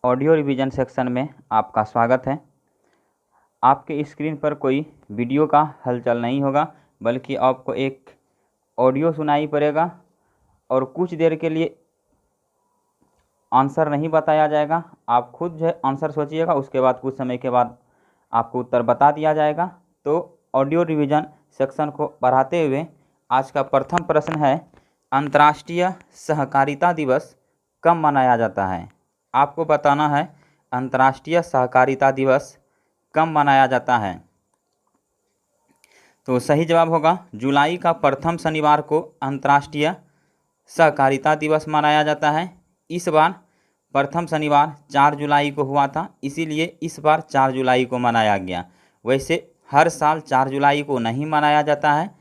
Audio revision section में आपका स्वागत है। आपके स्क्रीन पर कोई वीडियो का हलचल नहीं होगा, बल्कि आपको एक ऑडियो सुनाई पड़ेगा और कुछ देर के लिए आंसर नहीं बताया जाएगा। आप खुद जो है आंसर सोचिएगा, उसके बाद कुछ समय के बाद आपको उत्तर बता दिया जाएगा। तो ऑडियो रिवीजन सेक्शन को बढ़ाते हुए आज का प्रथम प्रश्न है, अंतर्राष्ट्रीय सहकारिता दिवस कब मनाया जाता है? आपको बताना है अंतर्राष्ट्रीय सहकारिता दिवस कब मनाया जाता है। तो सही जवाब होगा जुलाई का प्रथम शनिवार को अंतर्राष्ट्रीय सहकारिता दिवस मनाया जाता है। इस बार प्रथम शनिवार 4 जुलाई को हुआ था, इसीलिए इस बार 4 जुलाई को मनाया गया। वैसे हर साल 4 जुलाई को नहीं मनाया जाता है।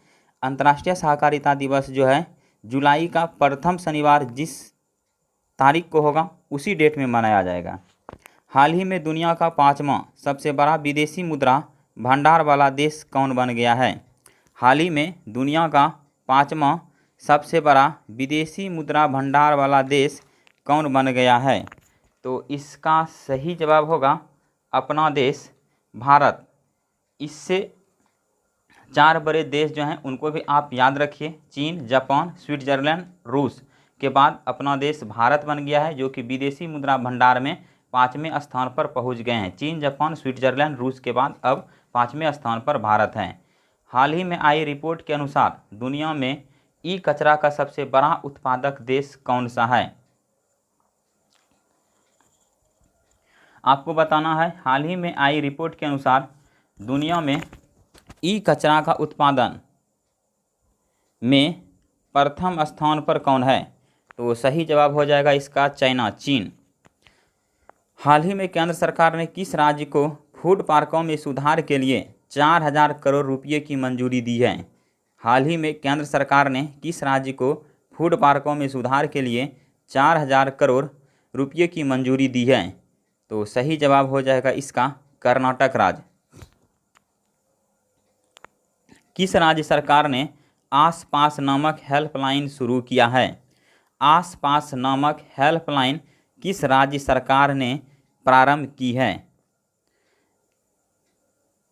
अंतर्राष्ट्रीय सहकारिता दिवस जो है जुलाई का प्रथम शनिवार जिस तारीख को होगा उसी डेट में मनाया जाएगा। हाल ही में दुनिया का 5वां सबसे बड़ा विदेशी मुद्रा भंडार वाला देश कौन बन गया है? हाल ही में दुनिया का 5वां सबसे बड़ा विदेशी मुद्रा भंडार वाला देश कौन बन गया है? तो इसका सही जवाब होगा अपना देश भारत। इससे 4 बड़े देश जो हैं उनको भी आप याद रखिए, चीन, जापान, स्विट्जरलैंड, रूस के बाद अपना देश भारत बन गया है, जो कि विदेशी मुद्रा भंडार में 5वें स्थान पर पहुंच गए हैं। चीन, जापान, स्विट्जरलैंड, रूस के बाद अब 5वें स्थान पर भारत है। हाल ही में आई रिपोर्ट के अनुसार दुनिया में ई कचरा का सबसे बड़ा उत्पादक देश कौन सा है? आपको बताना है हाल ही में आई रिपोर्ट के अनुसार दुनिया में ई कचरा का उत्पादन में प्रथम स्थान पर कौन है? तो सही जवाब हो जाएगा इसका चाइना, चीन। हाल ही में केंद्र सरकार ने किस राज्य को फूड पार्कों में सुधार के लिए 4000 करोड़ रुपये की मंजूरी दी है? हाल ही में केंद्र सरकार ने किस राज्य को फूड पार्कों में सुधार के लिए 4000 करोड़ रुपये की मंजूरी दी है? तो सही जवाब हो जाएगा इसका कर्नाटक राज्य। किस राज्य सरकार ने आस पास नामक हेल्पलाइन शुरू किया है? आस पास नामक हेल्पलाइन किस राज्य सरकार ने प्रारंभ की है?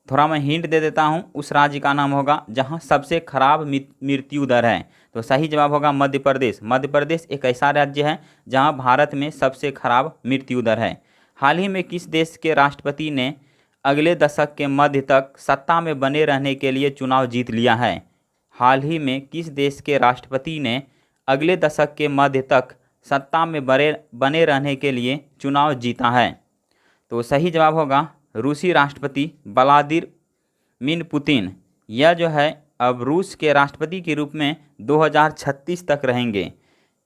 थोड़ा मैं हिंट दे देता हूं, उस राज्य का नाम होगा जहां सबसे खराब मृत्यु दर है। तो सही जवाब होगा मध्य प्रदेश। मध्य प्रदेश एक ऐसा राज्य है जहां भारत में सबसे खराब मृत्यु दर है। हाल ही में किस देश के राष्ट्रपति ने अगले दशक के मध्य तक सत्ता में बने रहने के लिए चुनाव जीत लिया है? हाल ही में किस देश के राष्ट्रपति ने अगले दशक के मध्य तक सत्ता में बने रहने के लिए चुनाव जीता है? तो सही जवाब होगा रूसी राष्ट्रपति व्लादिमीर पुतिन। यह जो है अब रूस के राष्ट्रपति के रूप में 2036 तक रहेंगे।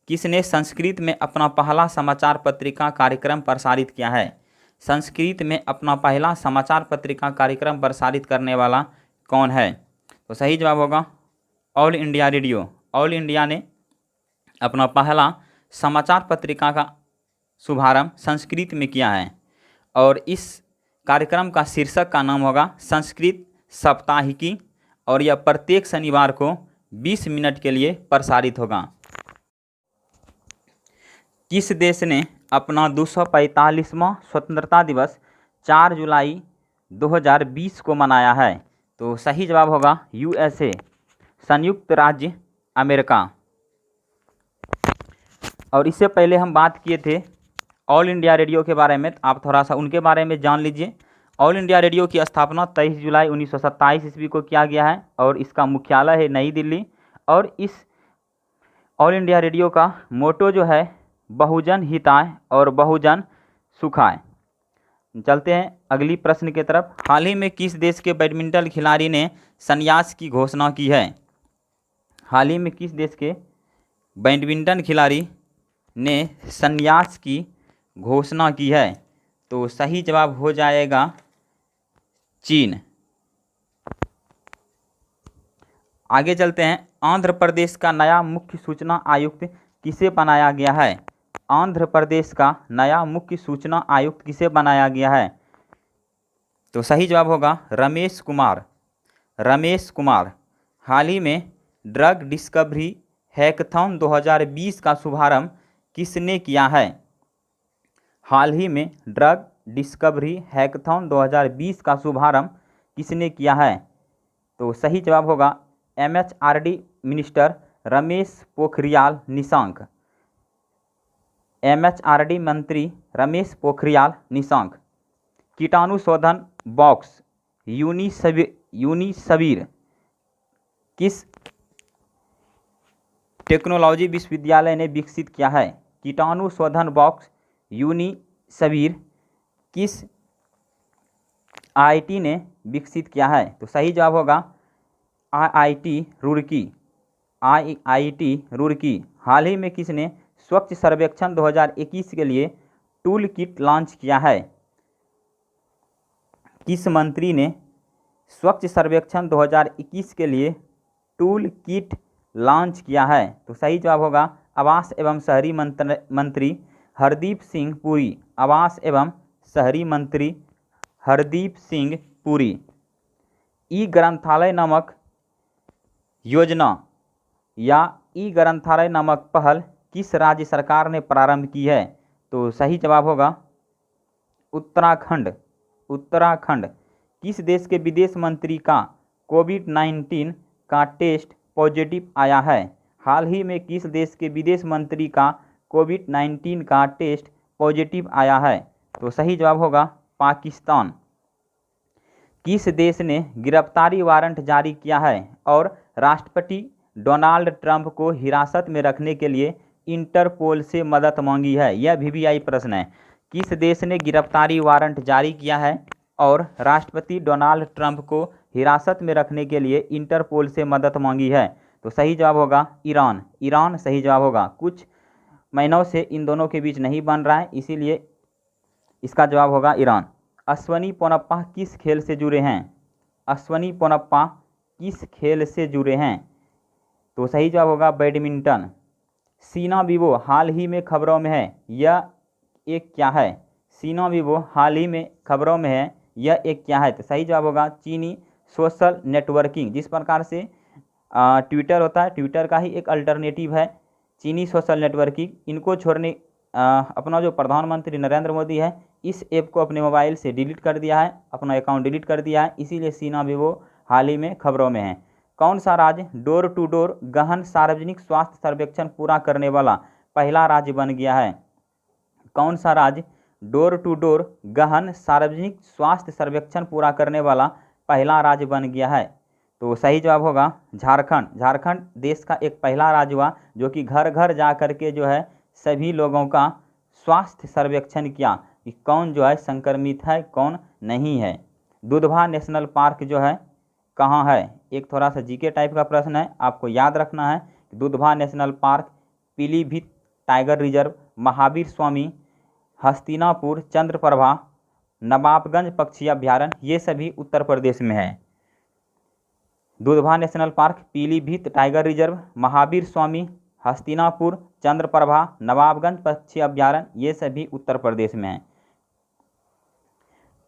किसने संस्कृत में अपना पहला समाचार पत्रिका कार्यक्रम प्रसारित किया है? संस्कृत में अपना पहला समाचार पत्रिका कार्यक्रम प्रसारित करने वाला कौन है? तो सही जवाब होगा all India radio. All India ने अपना पहला समाचार पत्रिका का शुभारंभ संस्कृत में किया है और इस कार्यक्रम का शीर्षक का नाम होगा संस्कृत साप्ताहिकी और यह प्रत्येक शनिवार को 20 मिनट के लिए प्रसारित होगा। किस देश ने अपना 245वां स्वतंत्रता दिवस 4 जुलाई 2020 को मनाया है? तो सही जवाब होगा यूएसए, संयुक्त राज्य अमेरिका। और इससे पहले हम बात किए थे ऑल इंडिया रेडियो के बारे में, आप थोड़ा सा उनके बारे में जान लीजिए। ऑल इंडिया रेडियो की स्थापना 23 जुलाई 1927 ईस्वी को किया गया है और इसका मुख्यालय है नई दिल्ली। और इस ऑल इंडिया रेडियो का मोटो जो है बहुजन हिताय और बहुजन सुखाय। चलते हैं अगली प्रश्न की तरफ। हाल ही में किस देश के बैडमिंटन खिलाड़ी ने संन्यास की घोषणा की है? हाल ही में किस देश के बैडमिंटन खिलाड़ी ने संन्यास की घोषणा की है? तो सही जवाब हो जाएगा चीन। आगे चलते हैं। आंध्र प्रदेश का नया मुख्य सूचना आयुक्त किसे बनाया गया है? आंध्र प्रदेश का नया मुख्य सूचना आयुक्त किसे बनाया गया है? तो सही जवाब होगा रमेश कुमार। रमेश कुमार। हाल ही में ड्रग डिस्कवरी हैकथॉन 2020 का शुभारंभ किसने किया है? हाल ही में ड्रग डिस्कवरी हैकाथॉन 2020 का शुभारंभ किसने किया है? तो सही जवाब होगा MHRD minister Ramesh Pokhriyal Nishank. MHRD मंत्री रमेश पोखरियाल निशंक। कीटाणु शोधन बॉक्स यूनिसवीर किस टेक्नोलॉजी विश्वविद्यालय ने विकसित किया है? कीटाणु शोधन बॉक्स यूनिसवीर किस IIT ने विकसित किया है? तो सही जवाब होगा IIT रुड़की। IIT रुड़की। हाल ही में किसने स्वच्छ सर्वेक्षण 2021 के लिए टूल किट लॉन्च किया है? किस मंत्री ने स्वच्छ सर्वेक्षण 2021 के लिए टूल किट लॉन्च किया है? तो सही जवाब होगा आवास एवं शहरी मंत्री हरदीप सिंह पुरी। आवास एवं शहरी मंत्री हरदीप सिंह पुरी। ई ग्रंथालय नामक योजना या ई ग्रंथालय नामक पहल किस राज्य सरकार ने प्रारंभ की है? तो सही जवाब होगा उत्तराखंड। उत्तराखंड। किस देश के विदेश मंत्री का कोविड-19 का टेस्ट पॉजिटिव आया है? हाल ही में किस देश के विदेश मंत्री का कोविड-19 का टेस्ट पॉजिटिव आया है? तो सही जवाब होगा पाकिस्तान। किस देश ने गिरफ्तारी वारंट जारी किया है और राष्ट्रपति डोनाल्ड ट्रंप को हिरासत में रखने के लिए इंटरपोल से मदद मांगी है? यह VVI प्रश्न है। किस देश ने गिरफ्तारी वारंट जारी किया है और राष्ट्रपति डोनाल्ड ट्रंप को हिरासत में रखने के लिए इंटरपोल से मदद मांगी है? तो सही जवाब होगा ईरान। ईरान सही जवाब होगा। कुछ महीनों से इन दोनों के बीच नहीं बन रहा है, इसीलिए इसका जवाब होगा ईरान। अश्वनी पोनप्पा किस खेल से जुड़े हैं? अश्वनी पोनप्पा किस खेल से जुड़े हैं? तो सही जवाब होगा बैडमिंटन। सीना वीवो हाल ही में खबरों में है, यह एक क्या है? सीना वीवो हाल ही में खबरों में है, यह एक क्या है? तो सही जवाब होगा चीनी सोशल नेटवर्किंग। जिस प्रकार से ट्विटर होता है, ट्विटर का ही एक अल्टरनेटिव है चीनी सोशल नेटवर्किंग। इनको छोड़ने अपना जो प्रधानमंत्री नरेंद्र मोदी है इस ऐप को अपने मोबाइल से डिलीट कर दिया है, अपना अकाउंट डिलीट कर दिया है, इसीलिए सीना वीवो हाल ही में खबरों में है। कौन सा राज्य डोर टू डोर गहन सार्वजनिक स्वास्थ्य सर्वेक्षण पूरा करने वाला पहला राज्य बन गया है? कौन सा राज्य डोर टू डोर गहन सार्वजनिक स्वास्थ्य सर्वेक्षण पूरा करने वाला पहला राज्य बन गया है? तो सही जवाब होगा झारखंड। झारखंड देश का एक पहला राज्य हुआ जो कि घर घर जा कर के जो है सभी लोगों का स्वास्थ्य सर्वेक्षण किया कि कौन जो है संक्रमित है कौन नहीं है। दुधवा नेशनल पार्क जो है कहाँ है? एक थोड़ा सा जीके टाइप का प्रश्न है, आपको याद रखना है। Dudhwa national park, Pilibhit tiger reserve, Mahavir Swami, Hastinapur Chandraprabha, Nawabganj पक्षी अभ्यारण्य, ये सभी उत्तर प्रदेश में है। Dudhwa national park, Pilibhit tiger reserve, Mahavir Swami, Hastinapur Chandraprabha, Nawabganj पक्षी अभ्यारण्य, ये सभी उत्तर प्रदेश में है।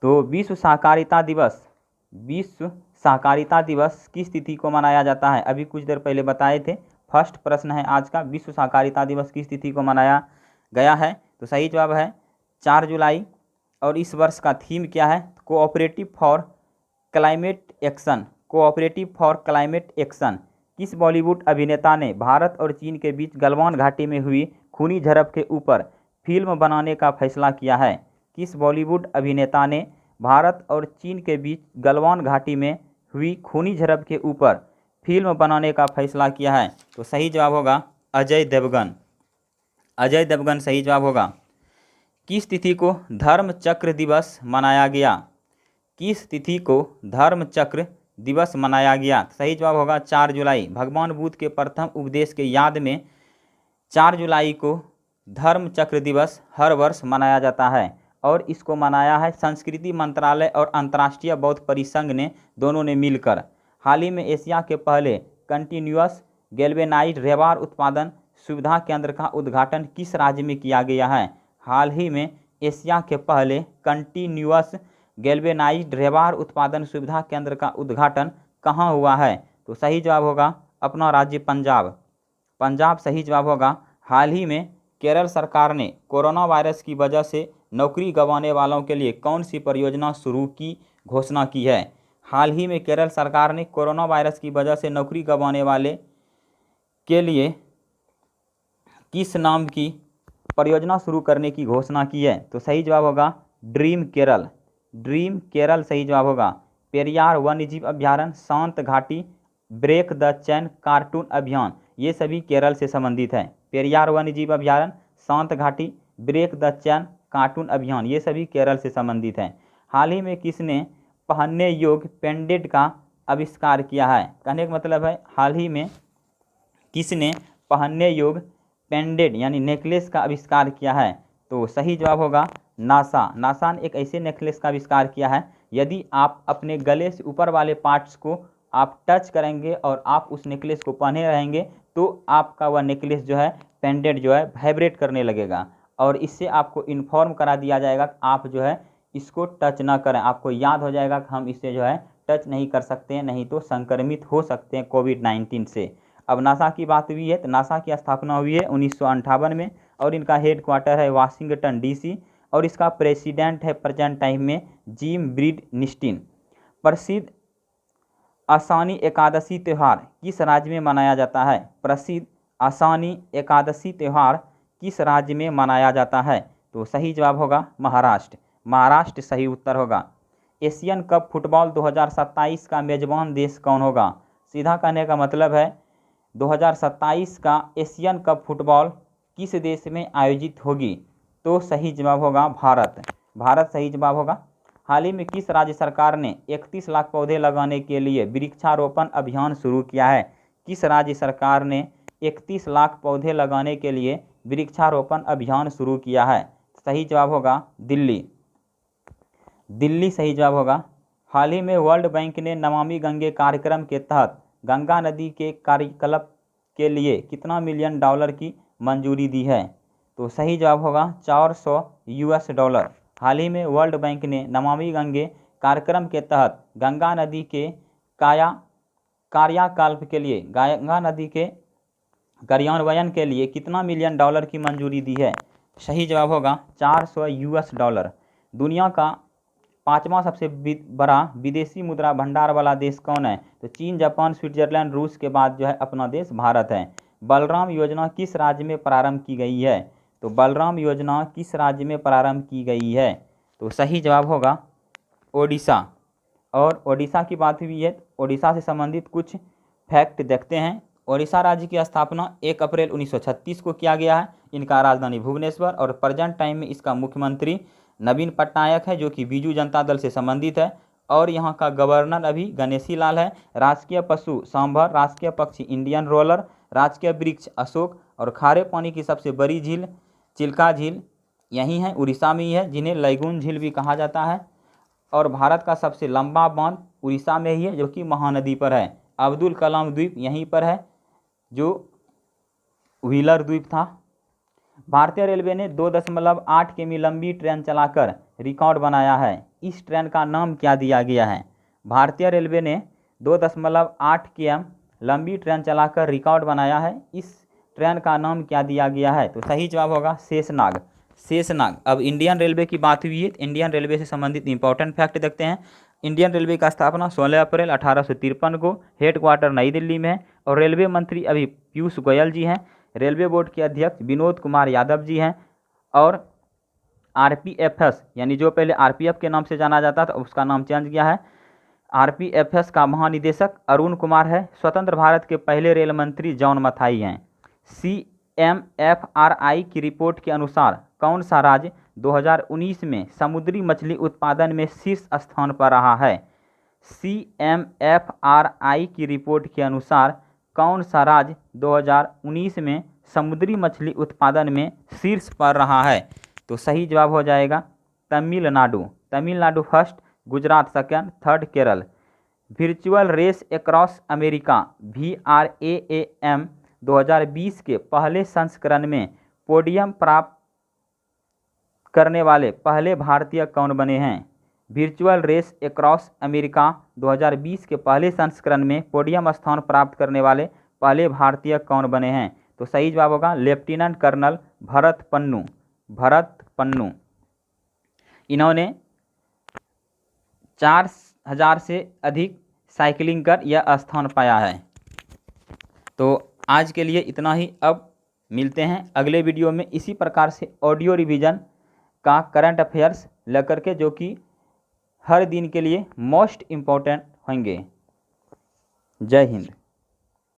तो विश्व सहकारिता दिवस किस तिथि को मनाया जाता है? अभी कुछ देर पहले बताए थे। फर्स्ट प्रश्न है आज का, विश्व सहकारिता दिवस किस तिथि को मनाया गया है? तो सही जवाब है 4 जुलाई। और इस वर्ष का थीम क्या है? Cooperative for climate action. Cooperative for climate action. किस बॉलीवुड अभिनेता ने भारत और चीन के बीच गलवान घाटी में हुई खूनी झड़प के ऊपर फिल्म बनाने का फैसला किया है? किस बॉलीवुड अभिनेता ने भारत और चीन के बीच गलवान घाटी में हुई खूनी झड़प के ऊपर फिल्म बनाने का फैसला किया है? तो सही जवाब होगा अजय देवगन। अजय देवगन सही जवाब होगा। किस तिथि को धर्म चक्र दिवस मनाया गया? किस तिथि को धर्म चक्र दिवस मनाया गया? सही जवाब होगा 4 जुलाई। भगवान बुद्ध के प्रथम उपदेश के याद में 4 जुलाई को धर्म चक्र दिवस हर वर्ष मनाया जाता है और इसको मनाया है संस्कृति मंत्रालय और अंतर्राष्ट्रीय बौद्ध परिसंघ ने दोनों ने मिलकर। हाल ही में एशिया के पहले कंटिन्यूअस गैल्वेनाइज्ड रेबार उत्पादन सुविधा केंद्र का उद्घाटन किस राज्य में किया गया है? हाल ही में एशिया के पहले कंटिन्यूअस गैल्वेनाइज्ड रेबार उत्पादन सुविधा केंद्र का उद्घाटन कहाँ हुआ है? तो सही जवाब होगा अपना राज्य पंजाब। पंजाब सही जवाब होगा। हाल ही में केरल सरकार ने कोरोना वायरस की वजह से नौकरी गंवाने वालों के लिए कौन सी परियोजना शुरू की घोषणा की है? हाल ही में केरल सरकार ने कोरोना वायरस की वजह से नौकरी गंवाने वाले के लिए किस नाम की परियोजना शुरू करने की घोषणा की है? तो सही जवाब होगा ड्रीम केरल। ड्रीम केरल सही जवाब होगा। पेरियार वन्यजीव अभ्यारण्य, शांत घाटी, ब्रेक द चैन कार्टून अभियान, ये सभी केरल से संबंधित है। पेरियार वन्यजीव अभ्यारण्य, शांत घाटी, ब्रेक द चैन कार्टून अभियान, ये सभी केरल से संबंधित हैं। हाल ही में किसने पहनने योग्य पेंडेंट का आविष्कार किया है? कहने का मतलब है हाल ही में किसने पहनने योग्य पेंडेंट यानी नेकलेस का आविष्कार किया है? तो सही जवाब होगा नासा। नासा ने एक ऐसे नेकलेस का आविष्कार किया है, यदि आप अपने गले से ऊपर वाले पार्ट्स को आप टच करेंगे और आप उस नेकलेस को पहने रहेंगे तो आपका वह नेकलेस जो है पेंडेंट जो है वाइब्रेट करने लगेगा और इससे आपको इन्फॉर्म करा दिया जाएगा कि आप जो है इसको टच ना करें। आपको याद हो जाएगा कि हम इसे जो है टच नहीं कर सकते हैं, नहीं तो संक्रमित हो सकते हैं कोविड-19 से। अब नासा की बात हुई है तो नासा की स्थापना हुई है 1958 में और इनका हेड क्वार्टर है वाशिंगटन डीसी और इसका प्रेसिडेंट है प्रेजेंट टाइम में जिम ब्रीड निस्टिन। प्रसिद्ध आसानी एकादशी त्यौहार किस राज्य में मनाया जाता है? प्रसिद्ध आसानी एकादशी त्यौहार किस राज्य में मनाया जाता है? तो सही जवाब होगा महाराष्ट्र। महाराष्ट्र सही उत्तर होगा। एशियन कप फुटबॉल 2027 का मेजबान देश कौन होगा? सीधा कहने का मतलब है 2027 का एशियन कप फुटबॉल किस देश में आयोजित होगी? तो सही जवाब होगा भारत। भारत सही जवाब होगा। हाल ही में किस राज्य सरकार ने 31 लाख पौधे लगाने के लिए वृक्षारोपण अभियान शुरू किया है? किस राज्य सरकार ने 31 लाख पौधे लगाने के लिए वृक्षारोपण अभियान शुरू किया है? सही जवाब होगा दिल्ली। दिल्ली सही जवाब होगा। हाल ही में वर्ल्ड बैंक ने नमामि गंगे कार्यक्रम के तहत गंगा नदी के कार्यकलाप के लिए कितना मिलियन डॉलर की मंजूरी दी है? तो सही जवाब होगा 400 US डॉलर। हाल ही में वर्ल्ड बैंक ने नमामि गंगे कार्यक्रम के तहत गंगा नदी के कार्यकलाप के लिए गंगा नदी के कार्यान्वयन के लिए कितना मिलियन डॉलर की मंजूरी दी है? सही जवाब होगा 400 US डॉलर। दुनिया का 5वां सबसे बड़ा विदेशी मुद्रा भंडार वाला देश कौन है? तो चीन, जापान, स्विट्जरलैंड, रूस के बाद जो है अपना देश भारत है। बलराम योजना किस राज्य में प्रारंभ की गई है? तो बलराम योजना किस राज्य में प्रारंभ की गई है? तो सही जवाब होगा ओडिशा। और ओडिशा की बात हुई है, ओडिशा से संबंधित कुछ फैक्ट देखते हैं। ओडिशा राज्य की स्थापना 1 अप्रैल 1936 को किया गया है। इनका राजधानी भुवनेश्वर और प्रेजेंट टाइम में इसका मुख्यमंत्री नवीन पटनायक है जो कि बीजू जनता दल से संबंधित है और यहाँ का गवर्नर अभी गणेशी लाल है। राजकीय पशु सांभर, राजकीय पक्षी इंडियन रोलर, राजकीय वृक्ष अशोक और खारे पानी की सबसे बड़ी झील चिल्का झील यहीं है, उड़ीसा में ही है, जिन्हें लैगून झील भी कहा जाता है। और भारत का सबसे लंबा बांध उड़ीसा में ही है जो कि महानदी पर है। अब्दुल कलाम द्वीप यहीं पर है जो व्हीलर द्वीप था। भारतीय रेलवे ने 2.8 किमी लंबी ट्रेन चलाकर रिकॉर्ड बनाया है। इस ट्रेन का नाम क्या दिया गया है? भारतीय रेलवे ने 2.8 km लंबी ट्रेन चलाकर रिकॉर्ड बनाया है। इस ट्रेन का नाम क्या दिया गया है? तो सही जवाब होगा शेषनाग। शेषनाग। अब इंडियन रेलवे की बात हुई है, इंडियन रेलवे से संबंधित इंपॉर्टेंट फैक्ट देखते हैं। इंडियन रेलवे का स्थापना 16 अप्रैल 1853 को, हेड क्वार्टर नई दिल्ली में है और रेलवे मंत्री अभी पीयूष गोयल जी हैं। रेलवे बोर्ड के अध्यक्ष विनोद कुमार यादव जी हैं और RPFS यानी जो पहले RPF के नाम से जाना जाता था उसका नाम चेंज किया है। RPFS का महानिदेशक अरुण कुमार है। स्वतंत्र भारत के पहले रेल मंत्री जॉन मथाई हैं। CMFRI की रिपोर्ट के अनुसार कौन सा राज्य 2019 में समुद्री मछली उत्पादन में शीर्ष स्थान पर रहा है? CMFRI की रिपोर्ट के अनुसार कौन सा राज्य 2019 में समुद्री मछली उत्पादन में शीर्ष पर रहा है? तो सही जवाब हो जाएगा Tamil Nadu. Tamil Nadu first, Gujarat second, third Kerala. Virtual race across America VRAAM 2020 के पहले संस्करण में पोडियम प्राप्त करने वाले पहले भारतीय कौन बने हैं? वर्चुअल रेस अक्रॉस अमेरिका 2020 के पहले संस्करण में पोडियम स्थान प्राप्त करने वाले पहले भारतीय कौन बने हैं? तो सही जवाब होगा लेफ्टिनेंट कर्नल भरत पन्नू। भरत पन्नू इन्होंने 4000 से अधिक साइकिलिंग कर यह स्थान पाया है। तो आज के लिए इतना ही। अब मिलते हैं अगले वीडियो में इसी प्रकार से ऑडियो रिवीजन का करंट अफेयर्स लेकर के, जो कि हर दिन के लिए मोस्ट इम्पोर्टेंट होंगे। जय हिंद।